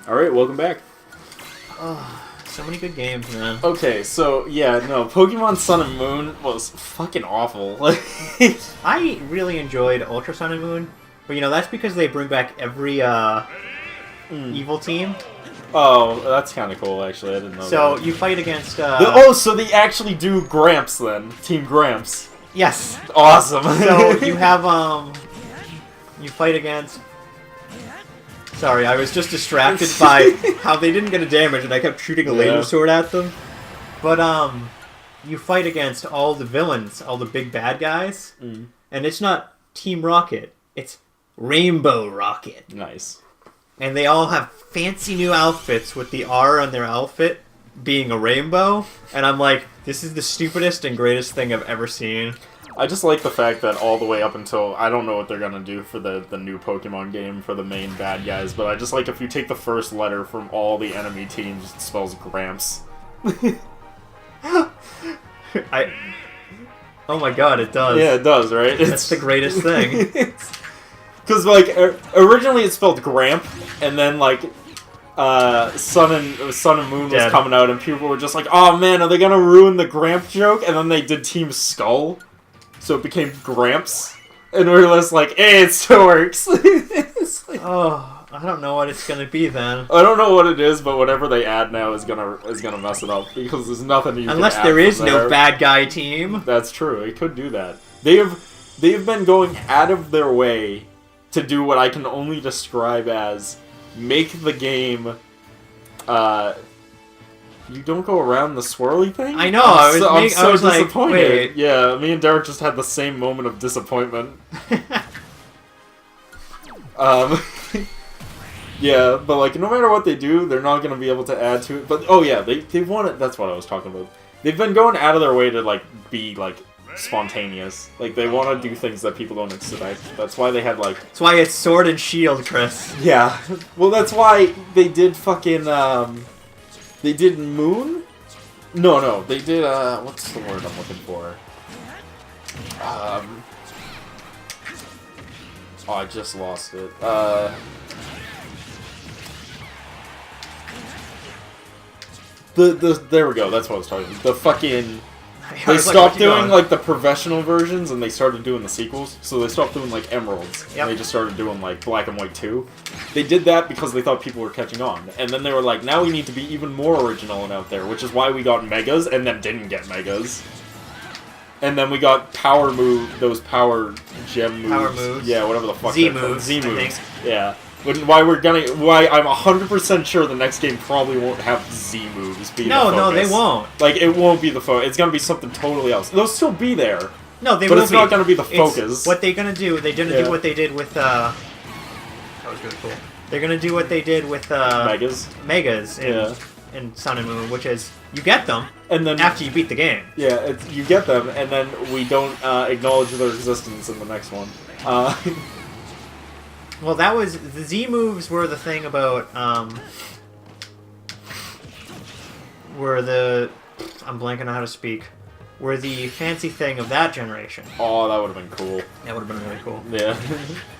Alright, welcome back. Oh, so many good games, man. Okay, so, yeah, no, Pokemon Sun and Moon was fucking awful. I really enjoyed Ultra Sun and Moon, but that's because they bring back every evil team. Oh, that's kind of cool, actually. I didn't know So that. you fight against. So they actually do Gramps then. Team Gramps. Yes. Awesome. So you have you fight against. Sorry, I was just distracted by how they didn't get a damage, and I kept shooting a laser sword at them. But you fight against all the villains, all the big bad guys, and it's not Team Rocket; it's Rainbow Rocket. Nice. And they all have fancy new outfits with the R on their outfit being a rainbow. And I'm like, this is the stupidest and greatest thing I've ever seen. I just like the fact that all the way up until... I don't know what they're going to do for the new Pokemon game for the main bad guys, but I just like if you take the first letter from all the enemy teams, it spells Gramps. Oh my god, it does. Yeah, it does, right? That's the greatest thing. Because, like, originally it spelled Gramp, and then, like, Sun and Moon was coming out, and people were just like, oh man, are they gonna ruin the Gramp joke? And then they did Team Skull, so it became Gramps, and we were just like, hey, it still works. Oh, I don't know what it's gonna be then. I don't know what it is, but whatever they add now is gonna mess it up, because there's nothing you Unless can add there is from no there. bad guy team. That's true, it could do that. They've been going out of their way to do what I can only describe as make the game, you don't go around the swirly thing? I know, I'm so like, disappointed. wait. Yeah, me and Derek just had the same moment of disappointment. Yeah, but like, no matter what they do, they're not going to be able to add to it. But, oh yeah, they've wanted, that's what I was talking about. They've been going out of their way to, like, be, like, spontaneous. Like, they want to do things that people don't expect. That's why they had, like... That's why it's Sword and Shield, Chris. Yeah. Well, that's why they did fucking, they did Moon? No, they did, what's the word I'm looking for? Oh, I just lost it. There we go, that's what I was talking about. The fucking... They stopped doing, like, the professional versions, and they started doing the sequels. So they stopped doing, like, Emeralds. Yep. And they just started doing, like, Black and White 2. They did that because they thought people were catching on. And then they were like, now we need to be even more original and out there, which is why we got Megas, and then didn't get Megas. And then we got Power Move, those Power Gem moves. Power moves. Yeah, whatever the fuck Z they're called. moves, Z I moves. think. Yeah. Why I'm 100% sure the next game probably won't have Z moves be the focus. No, they won't. Like, it won't be the focus. It's gonna be something totally else. They'll still be there. No, they but will it's be. not gonna be the focus. What they're gonna do, they're gonna do what they did with, that was really cool. They're gonna do what they did with, Megas in Sun and Moon, which is, you get them, and then after you beat the game. Yeah, you get them, and then we don't, acknowledge their existence in the next one. Well, that was... The Z moves were the thing about, were the... I'm blanking on how to speak. Were the fancy thing of that generation. Oh, that would have been cool. That would have been really cool. Yeah.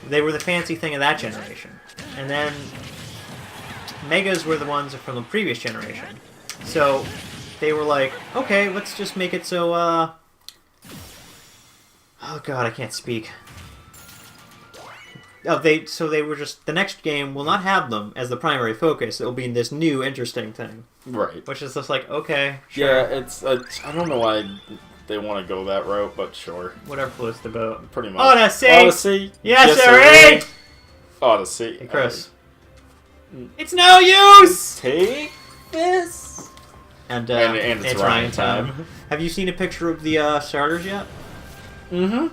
They were the fancy thing of that generation. And then... Megas were the ones from the previous generation. So, they were like, okay, let's just make it so, Oh god, I can't speak. Oh, so they were just... The next game will not have them as the primary focus. It'll be this new, interesting thing. Right. Which is just like, okay, sure. Yeah, it's... I don't know why they want to go that route, but sure. Whatever floats the boat. Pretty much. Odyssey! Odyssey! Yes, sir! Odyssey. Hey, Chris. It's no use! Take this! And it's Ryan time. Have you seen a picture of the starters yet? Mm-hmm.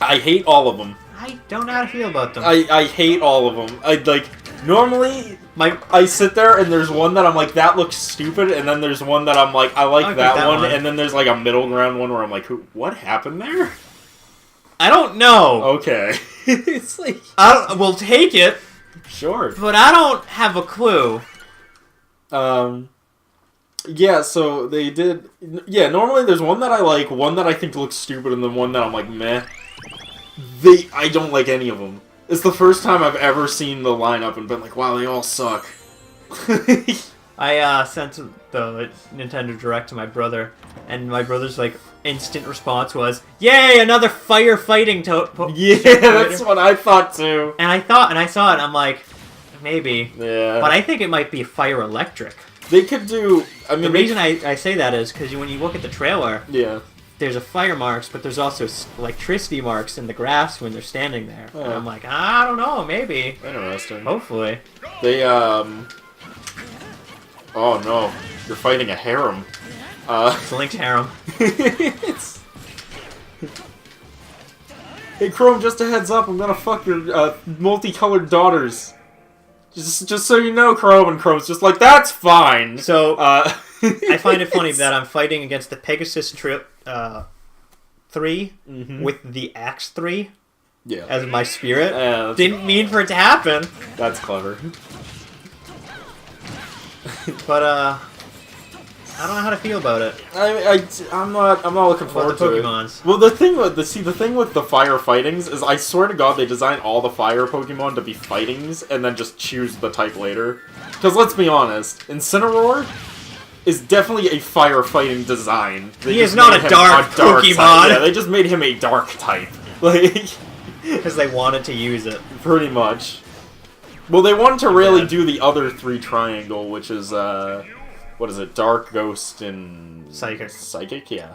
I hate all of them. I don't know how to feel about them. I hate all of them. Normally, I sit there and there's one that I'm like, that looks stupid, and then there's one that I'm like, I like that one, and then there's like a middle ground one where I'm like, what happened there? I don't know. Okay. It's like... We'll take it. Sure. But I don't have a clue. Yeah, so they did... Yeah, normally there's one that I like, one that I think looks stupid, and then one that I'm like, meh. I don't like any of them. It's the first time I've ever seen the lineup and been like, wow, they all suck. I sent the Nintendo Direct to my brother, and my brother's like instant response was, "Yay, another firefighting Yeah, that's what I thought too. And I saw it, and I'm like, maybe. Yeah. But I think it might be fire electric. They could do. I mean, the reason I say that is because when you look at the trailer, yeah, there's a fire marks, but there's also electricity marks in the grass when they're standing there. Oh. And I'm like, I don't know, maybe. Interesting. Hopefully. They Oh no, you're fighting a harem. It's Link's harem. Hey Chrome, just a heads up, I'm gonna fuck your multicolored daughters. Just so you know, Chrome, and Chrome's just like, that's fine. So I find it funny that I'm fighting against the Pegasus 3 with the Axe 3 as my spirit. Didn't mean for it to happen. That's clever. But I don't know how to feel about it. I'm not looking forward to Pokemons. it. Well, the thing with the fire fightings is, I swear to God, they designed all the fire Pokemon to be fightings and then just choose the type later. Because let's be honest, Incineroar is definitely a fire fighting design. He is not a dark Pokemon. Type. Yeah, they just made him a dark type, like because they wanted to use it. Pretty much. Well, they wanted to really do the other 3 triangle, which is, what is it? Dark, Ghost, and... Psychic. Psychic? Yeah.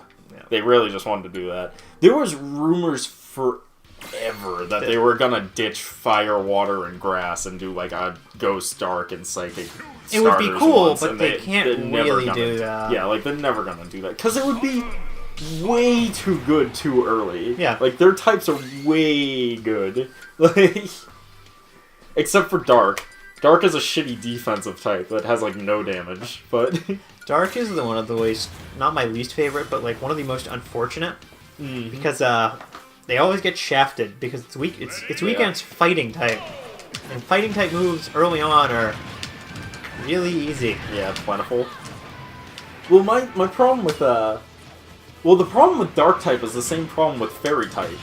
They really just wanted to do that. There was rumors forever that they were gonna ditch Fire, Water, and Grass and do, like, a Ghost, Dark, and Psychic It would be cool, once, but they can't really do that. Yeah, like, they're never gonna do that. Because it would be way too good too early. Yeah. Like, their types are way good. Like... Except for Dark. Dark is a shitty defensive type that has, like, no damage, but... Dark is one of the least... Not my least favorite, but, like, one of the most unfortunate. Mm-hmm. Because, they always get shafted, because it's weak against fighting type. And fighting type moves early on are really easy. Yeah, plentiful. Well, my problem with, Well, the problem with Dark type is the same problem with Fairy type.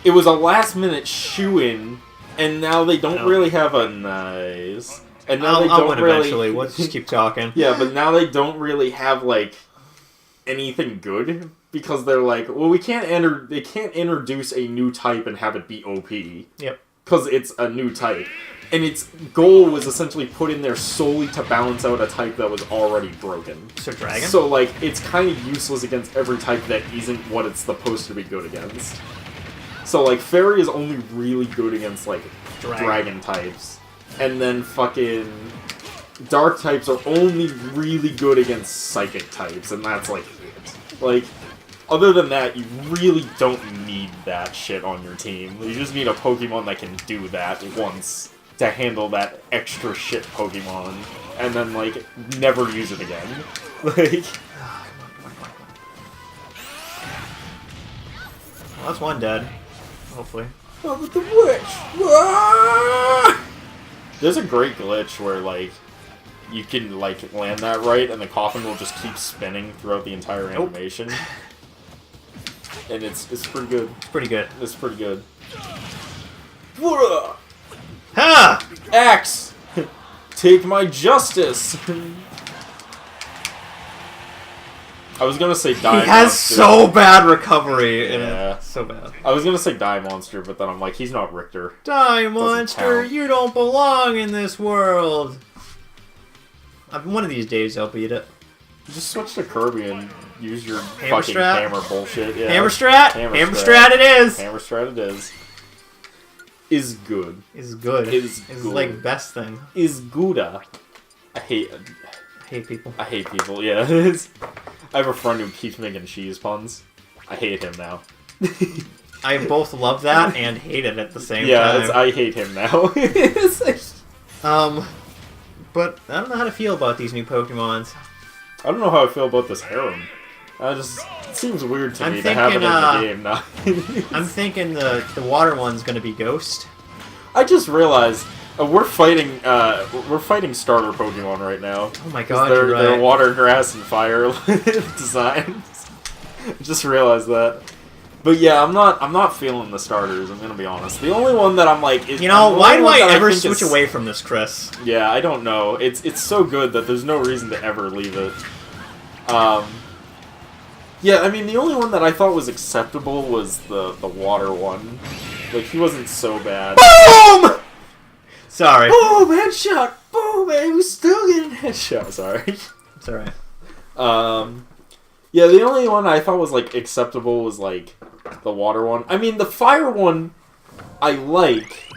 It was a last-minute shoe-in... And now they don't really have a nice. And now I'll win eventually. Let's just keep talking. Yeah, but now they don't really have like anything good because they're like, well, we can't They can't introduce a new type and have it be OP. Yep. Because it's a new type, and its goal was essentially put in there solely to balance out a type that was already broken. So Dragon. So like, it's kind of useless against every type that isn't what it's supposed to be good against. So, like, Fairy is only really good against, like, dragon types. And then fucking Dark types are only really good against Psychic types, and that's, like, it. Like, other than that, you really don't need that shit on your team. You just need a Pokemon that can do that once to handle that extra shit Pokemon, and then, like, never use it again. Like... Well, that's one dead. Hopefully. Oh, but the witch! Ah! There's a great glitch where, like, you can, like, land that right, and the coffin will just keep spinning throughout the entire animation. And it's pretty good. It's pretty good. It's pretty good. Ha! Axe! Take my justice! I was gonna say Die He has Monster. so bad recovery. Yeah. So bad. I was gonna say Die Monster, but then I'm like, he's not Richter. Die Monster, count. you don't belong in this world. One of these days I'll beat it. Just switch to Kirby and use your Hammer fucking strat? hammer bullshit. Yeah. Hammer strat? Hammer Strat it is! Hammer strat it is. Is good. Is good. Is Is good. like best thing. Is gooda. I hate people. I hate people, yeah. It's, I have a friend who keeps making cheese puns. I hate him now. I both love that and hate it at the same yeah, time. I hate him now. But I don't know how to feel about these new Pokemons. I don't know how I feel about this harem. It seems weird to me to have it in the game now. I'm thinking the water one's gonna be Ghost. I just realized we're fighting starter Pokemon right now. Oh my god, they're water, grass, and fire designs. I just realized that. But yeah, I'm not feeling the starters. I'm gonna be honest. The only one that I'm like, You know, why do I ever switch away from this, Chris? Yeah, I don't know. It's so good that there's no reason to ever leave it. Yeah, I mean, the only one that I thought was acceptable was the water one. Like, he wasn't so bad. BOOM! Sorry. Boom! Headshot! Boom! And we're still getting headshot. Sorry. It's alright. Yeah, the only one I thought was, like, acceptable was, like, the water one. I mean, the fire one, I like.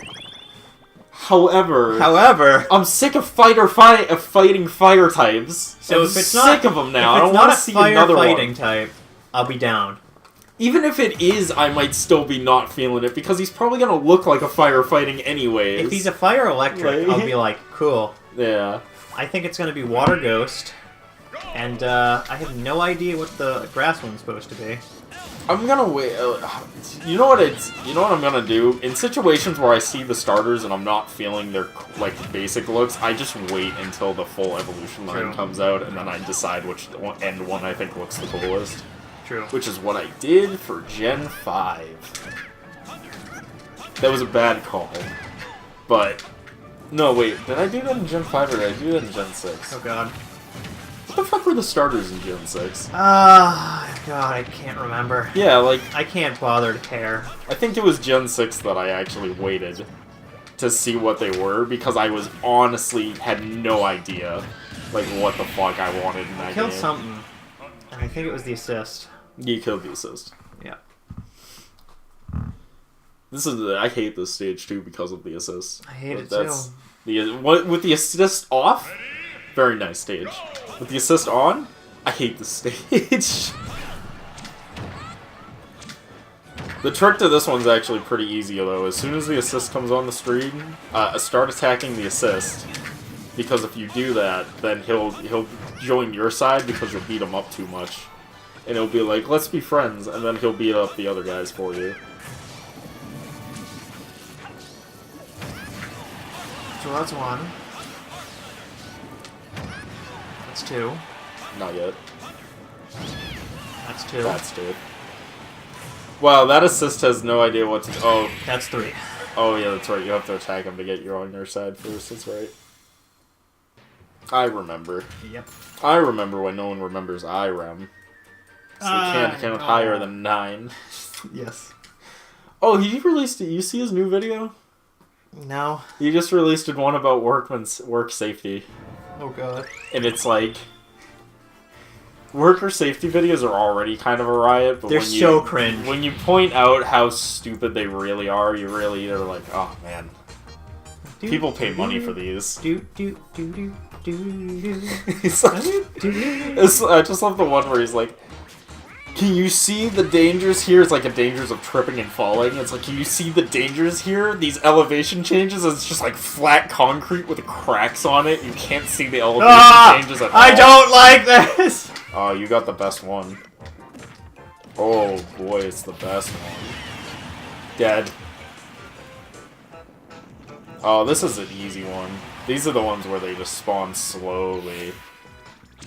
However, I'm sick of fighting fire types. So I'm if it's sick of them now. If I don't it's want not to see a another firefighting one. type, I'll be down. Even if it is, I might still be not feeling it because he's probably gonna look like a firefighting anyways. If he's a fire electric, I'll be like, cool. Yeah. I think it's gonna be water ghost, and I have no idea what the grass one's supposed to be. I'm gonna wait. You know what I'm gonna do in situations where I see the starters and I'm not feeling their like basic looks. I just wait until the full evolution line comes out, and then I decide which end one I think looks the coolest. True. Which is what I did for Gen 5. That was a bad call, but no, wait. Did I do that in Gen 5 or did I do that in Gen 6? Oh god. What the fuck were the starters in Gen 6? God, I can't remember. Yeah, like, I can't bother to care. I think it was Gen 6 that I actually waited to see what they were, because I was honestly had no idea, like, what the fuck I wanted in that game. Killed something, and I think it was the assist. You killed the assist. Yeah. I hate this stage, too, because of the assist. I hate it, too. With the assist off, very nice stage. With the assist on, I hate this stage. The trick to this one's actually pretty easy, though. As soon as the assist comes on the screen, start attacking the assist. Because if you do that, then he'll join your side because you'll beat him up too much. And he'll be like, let's be friends, and then he'll beat up the other guys for you. So that's one. That's two. Not yet. That's two. That's two. Wow, that assist has no idea what to... Oh. That's three. Oh, yeah, that's right. You have to attack him to get you on your side first. That's right. I remember. Yep. I remember when no one remembers IREM. So you can't count higher than 9. Yes. Oh, he released it. You see his new video? No. He just released one about work safety. Oh god. And it's like... Worker safety videos are already kind of a riot, but they're so cringe. When you point out how stupid they really are, you really are like, oh man. People pay money for these. It's like, I just love the one where he's like, can you see the dangers here? It's like the dangers of tripping and falling. It's like, can you see the dangers here? These elevation changes, it's just like flat concrete with cracks on it. You can't see the elevation changes at all. I don't like this! Oh, you got the best one. Oh boy, it's the best one. Dead. Oh, this is an easy one. These are the ones where they just spawn slowly.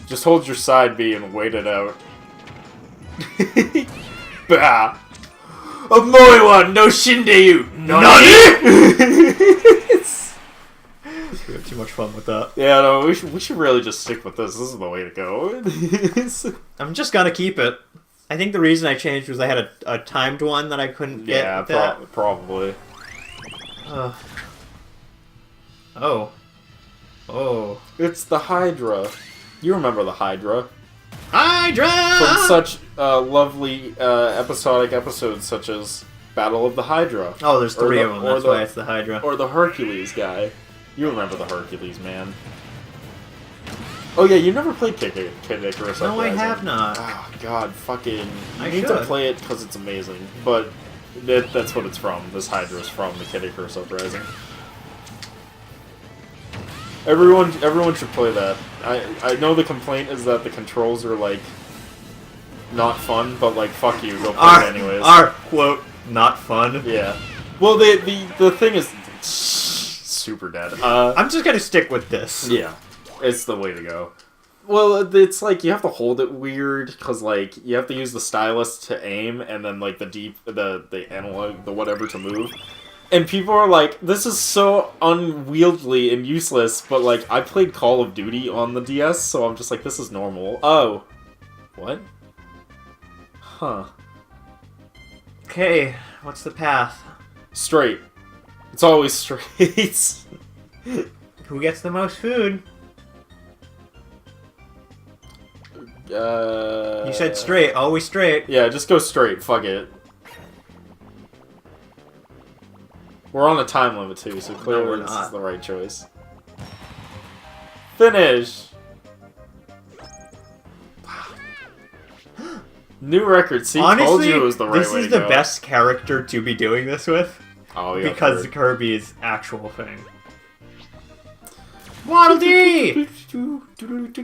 Just hold your side B and wait it out. Bah! A moi one, no Shindeyu! Nani? We have too much fun with that. Yeah, no, we should really just stick with this. This is the way to go. I'm just gonna keep it. I think the reason I changed was I had a timed one that I couldn't get. Yeah, probably. Oh. Oh. It's the Hydra. You remember the Hydra. Hydra! From such lovely episodic episodes such as Battle of the Hydra. Oh, there's three of them, that's why it's the Hydra. Or the Hercules guy. You remember the Hercules, man. Oh yeah, you never played Kid Icarus Uprising. No, I have not. Oh god, fucking... I You need should. to play it because it's amazing. But that's what it's from. This Hydra is from the Kid Icarus Uprising. Everyone should play that. I know the complaint is that the controls are, like, not fun, but, like, fuck you, go play it anyways. Are, quote, not fun. Yeah. Well, the thing is... Super dead. I'm just gonna stick with this. Yeah. It's the way to go. Well, it's like you have to hold it weird because like you have to use the stylus to aim and then like the analog, the whatever to move. And people are like, this is so unwieldy and useless, but like I played Call of Duty on the DS, so I'm just like, this is normal. Oh. What? Huh. Okay, what's the path? Straight. It's always straight. Who gets the most food? You said straight, always straight. Yeah, just go straight, fuck it. We're on a time limit too, so clearly this is the right choice. Finish! New record, see, Honestly, told you it was the right way to go. this is the best character to be doing this with. Oh, yeah, because Kirby is actual thing. Waddle Dee!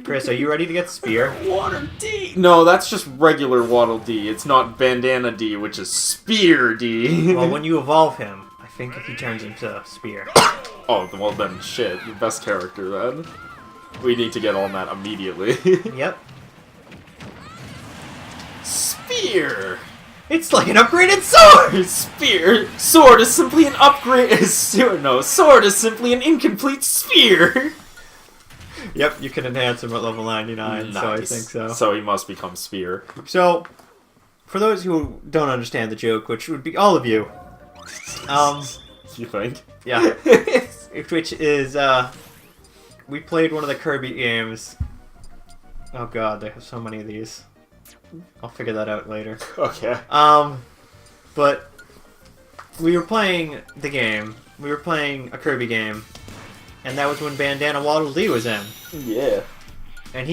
Chris, are you ready to get Spear? Waddle Dee! No, that's just regular Waddle Dee. It's not Bandana D, which is Spear D. Well, when you evolve him, I think if he turns into Spear. Oh, well then, shit. The best character, then. We need to get on that immediately. Yep. Spear! It's like an upgraded sword! Spear! Sword is simply an upgrade. No, sword is simply an incomplete spear! Yep, you can enhance him at level 99, Nice. so I think so. So he must become Spear. So, for those who don't understand the joke, which would be all of you, You think? yeah, which is, we played one of the Kirby games. Oh god, they have so many of these. I'll figure that out later. Okay. But we were playing the game. We were playing a Kirby game, and that was when Bandana Waddle Dee was in. Yeah. And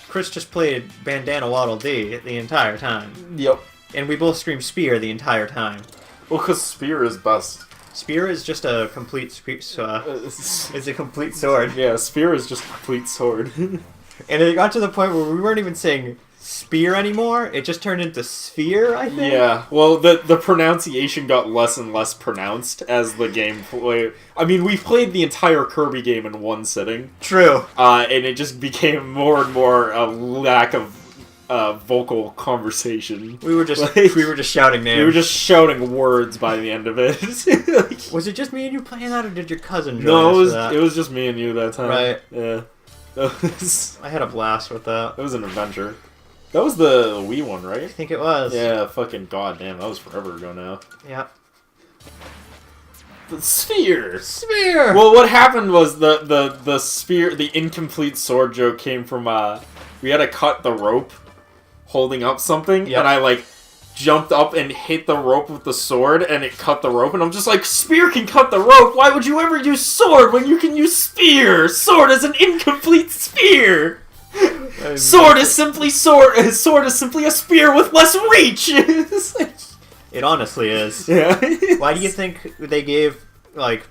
Chris just played Bandana Waddle Dee the entire time. Yep. And we both screamed Spear the entire time. Well, because Spear is best. Spear is just a complete it's a complete sword. Yeah, Spear is just a complete sword. And it got to the point where we weren't even saying Spear anymore. It just turned into Sphere, I think. Yeah, well, the pronunciation got less and less pronounced as the game played. I mean, we played the entire Kirby game in one sitting. True. And it just became more and more a lack of vocal conversation. We were just shouting names. We were just shouting words by the end of it. Was it just me and you playing that, or did your cousin join No, us for that? it was just me and you that time. Right. Yeah. I had a blast with that. It was an adventure. That was the Wii one, right? I think it was. Yeah, fucking goddamn, that was forever ago now. Yeah. The Sphere! Sphere! Well, what happened was the spear, the incomplete sword joke came from, we had to cut the rope holding up something, Yep. and I, like, jumped up and hit the rope with the sword, and it cut the rope, and I'm just like, Spear can cut the rope! Why would you ever use sword when you can use spear? Sword is an incomplete spear! Sword is simply sword is simply a spear with less reach! It honestly is. Yeah. Why do you think they gave, like,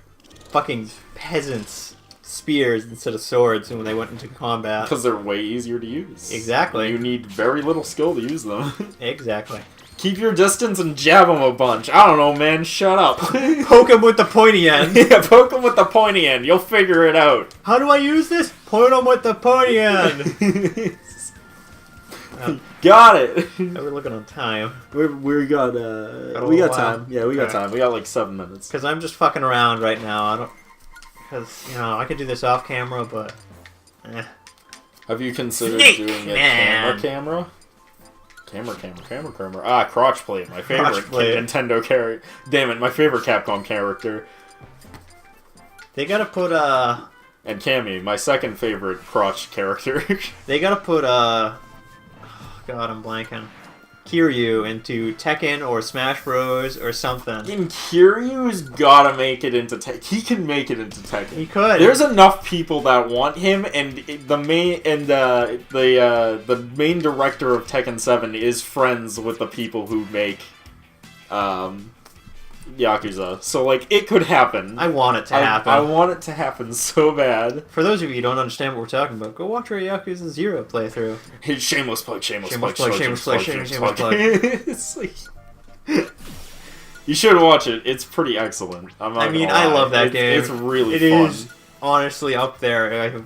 fucking peasants spears instead of swords when they went into combat? Because they're way easier to use. Exactly. You need very little skill to use them. Exactly. Keep your distance and jab them a bunch. I don't know, man. Shut up. Poke him with the pointy end. Yeah, poke them with the pointy end. You'll figure it out. How do I use this? Point him with the pointy end. Got it. We're looking on time. We got we got time. Yeah, we got Okay. time. We got like 7 minutes. Because I'm just fucking around right now. I don't... Because, you know, I could do this off camera, but... Have you considered Snake doing a Man. camera? Camera. Ah, Crotch Plate, my favorite Crotch Plate. Nintendo character. Damn it, my favorite Capcom character. They gotta put, And Cammy, my second favorite crotch character. They gotta put, oh God, I'm blanking. Kiryu into Tekken or Smash Bros. Or something. And Kiryu's gotta make it into Tekken. He can make it into Tekken. He could. There's enough people that want him, and the main director of Tekken 7 is friends with the people who make Yakuza. So like it could happen. I want it to happen. I want it to happen so bad. For those of you who don't understand what we're talking about, go watch our Yakuza 0 playthrough. Hey, shameless plug. Shameless plug. It's like, you should watch it. It's pretty excellent. I'm not I mean, gonna lie. I love that game. It's really It fun. is honestly up there.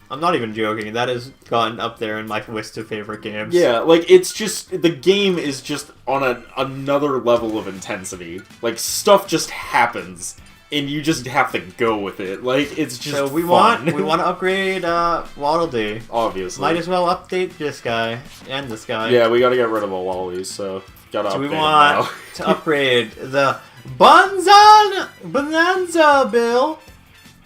I'm not even joking. That has gotten up there in my list of favorite games. Yeah, like, it's just, the game is just on another level of intensity. Like, stuff just happens, and you just have to go with it. Like, it's just So we fun. want to upgrade Waddle Dee. Obviously. Might as well update this guy and this guy. Yeah, we gotta get rid of the lollies, so gotta So update we them want now. to upgrade the Bonanza Bill.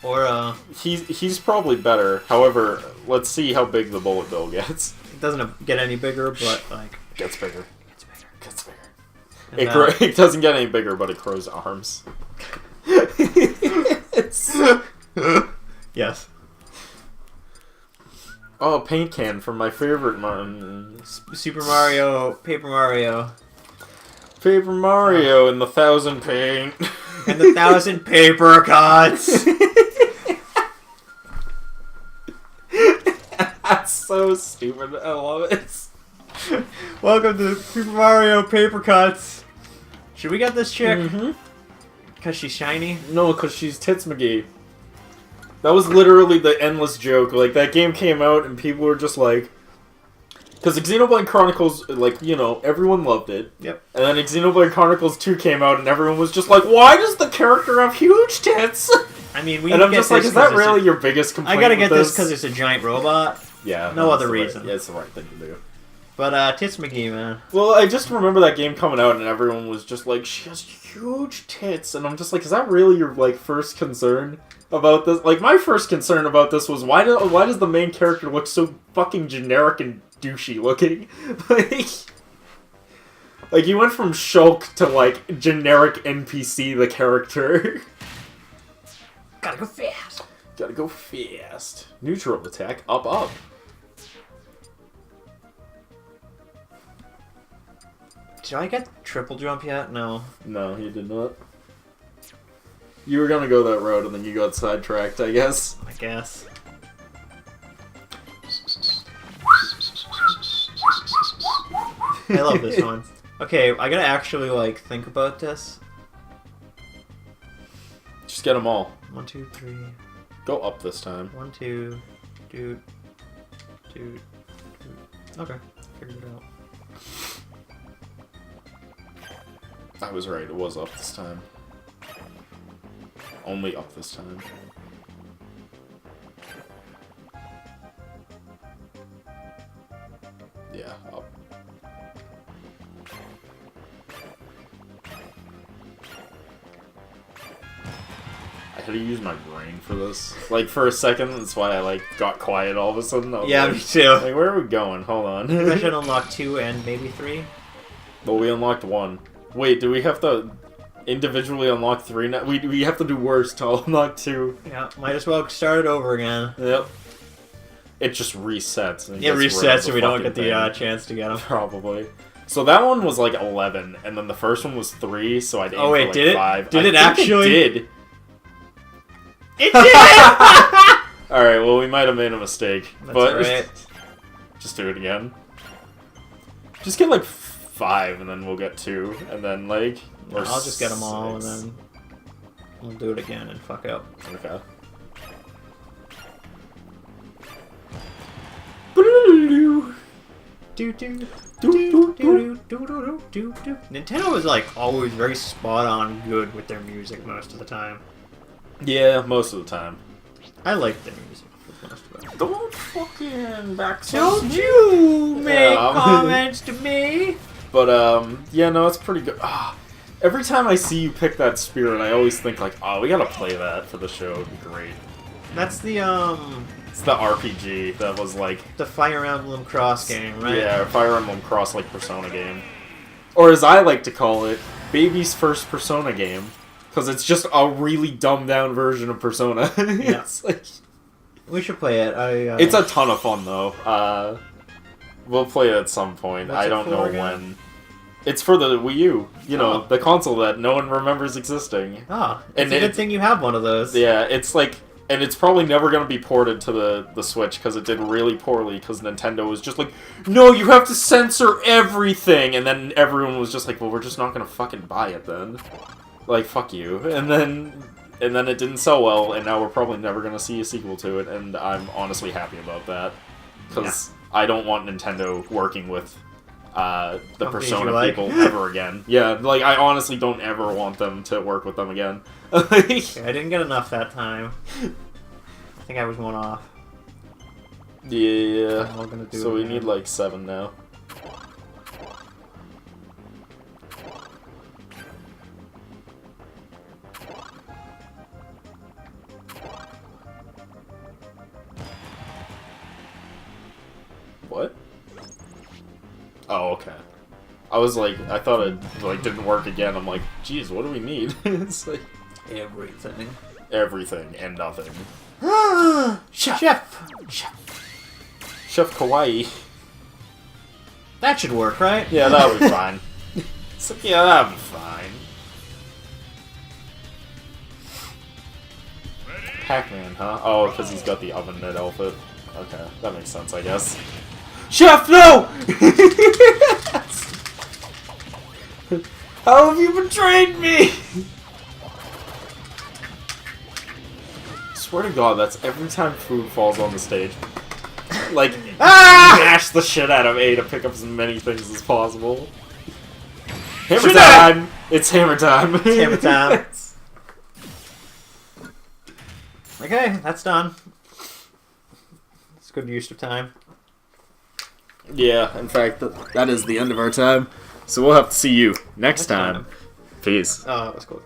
Or, He's probably better. However, let's see how big the bullet bill gets. it doesn't get any bigger, but, like... Gets bigger. It's bigger. Gets bigger. And, It doesn't get any bigger, but it grows arms. yes. Oh, a paint can from my favorite Super Mario, Paper Mario, Paper Mario and the 1,000 paint. and the 1,000 paper cuts. That's so stupid. I love it. Welcome to Super Mario Paper Cuts. Should we get this chick? Mm-hmm. Because she's shiny? No, because she's Tits McGee. That was literally the endless joke. Like, that game came out and people were just like... Because Xenoblade Chronicles, like, you know, everyone loved it. Yep. And then Xenoblade Chronicles 2 came out and everyone was just like, why does the character have huge tits? I mean, we And I'm just like, is that really your biggest complaint? I gotta get with this because it's a giant robot. Yeah. No other it's the right- reason. yeah, it's the right thing to do. But, Tits McGee, man. Well, I just remember that game coming out and everyone was just like, she has huge tits. And I'm just like, is that really your, like, first concern about this? Like, my first concern about this was, why does the main character look so fucking generic and douchey looking? Like, you went from Shulk to, like, generic NPC, the character. Gotta go fast. Gotta go fast. Neutral attack, up, up. Did I get triple jump yet? No. No, you did not. You were gonna go that road and then you got sidetracked, I guess. I guess. I love this one. Okay, I gotta actually, like, think about this. Just get them all. 1, 2, 3. Go up this time. 1, 2. Dude. Okay, figured it out. I was right, it was up this time. Only up this time. Yeah, up. I had to use my brain for this. Like, for a second, that's why I, like, got quiet all of a sudden. I was Yeah, like, me too. Like, where are we going? Hold on. I should unlock 2 and maybe 3. Well, we unlocked 1. Wait, do we have to individually unlock 3 now? We have to do worse to unlock 2. Yeah, might as well start it over again. Yep. It just resets. And Yeah, gets rid of reset so the we don't fucking get the thing. chance to get them. Probably. So that one was like 11, and then the first one was 3, so I'd aim Oh, wait, for like did it? 5. Did I it think actually? It did. It did! Alright, well, we might have made a mistake. That's but alright. Just do it again. Just get like 5, and then we'll get 2, and then like... or I'll just get them all, and 6. then we'll do it again and fuck up. Okay. Nintendo is like always very spot on good with their music most of the time. Yeah, most of the time. I like their music for most of it. Don't fucking back Don't you make Yeah. comments to me? But, yeah, no, it's pretty good. Every time I see you pick that spirit, I always think, like, oh, we gotta play that for the show. It'd be great. That's the It's the RPG that was, like... Fire Emblem Cross game, right? Yeah, Fire Emblem Cross, like, Persona game. Or as I like to call it, Baby's first Persona game. Because it's just a really dumbed-down version of Persona. It's like... We should play it. It's a ton of fun, though. We'll play it at some point. What's I it don't for know again? when. It's for the Wii U. You know, Oh. the console that no one remembers existing. Ah, it's And a good it- thing you have one of those. Yeah, it's like... And it's probably never going to be ported to the Switch, because it did really poorly, because Nintendo was just like, no, you have to censor everything! And then everyone was just like, well, we're just not going to fucking buy it then. Like, fuck you. And then and then it didn't sell well, and now we're probably never gonna see a sequel to it, and I'm honestly happy about that. Because I don't want Nintendo working with the Persona people ever again. Yeah, like, I honestly don't ever want them to work with them again. Okay, I didn't get enough that time. I think I was one off. Yeah, so we need like 7 now. What? Oh, okay. I was like, I thought it like didn't work again. I'm like, geez, what do we need? It's like everything. Everything and nothing. Chef Kawaii. That should work, right? Yeah, that'll be fine. So, yeah, that'll be fine. Pac-Man, huh? Oh, because he's got the oven mitt outfit. Okay, that makes sense, I guess. Chef, no! How have you betrayed me? Swear to God, that's every time food falls on the stage. Like, mash the shit out of A to pick up as many things as possible. Hammer time! It's hammer time. It's hammer time. Okay, that's done. It's good use of time. Yeah, in fact, that is the end of our time. So we'll have to see you next time. Peace. Oh, that was cool.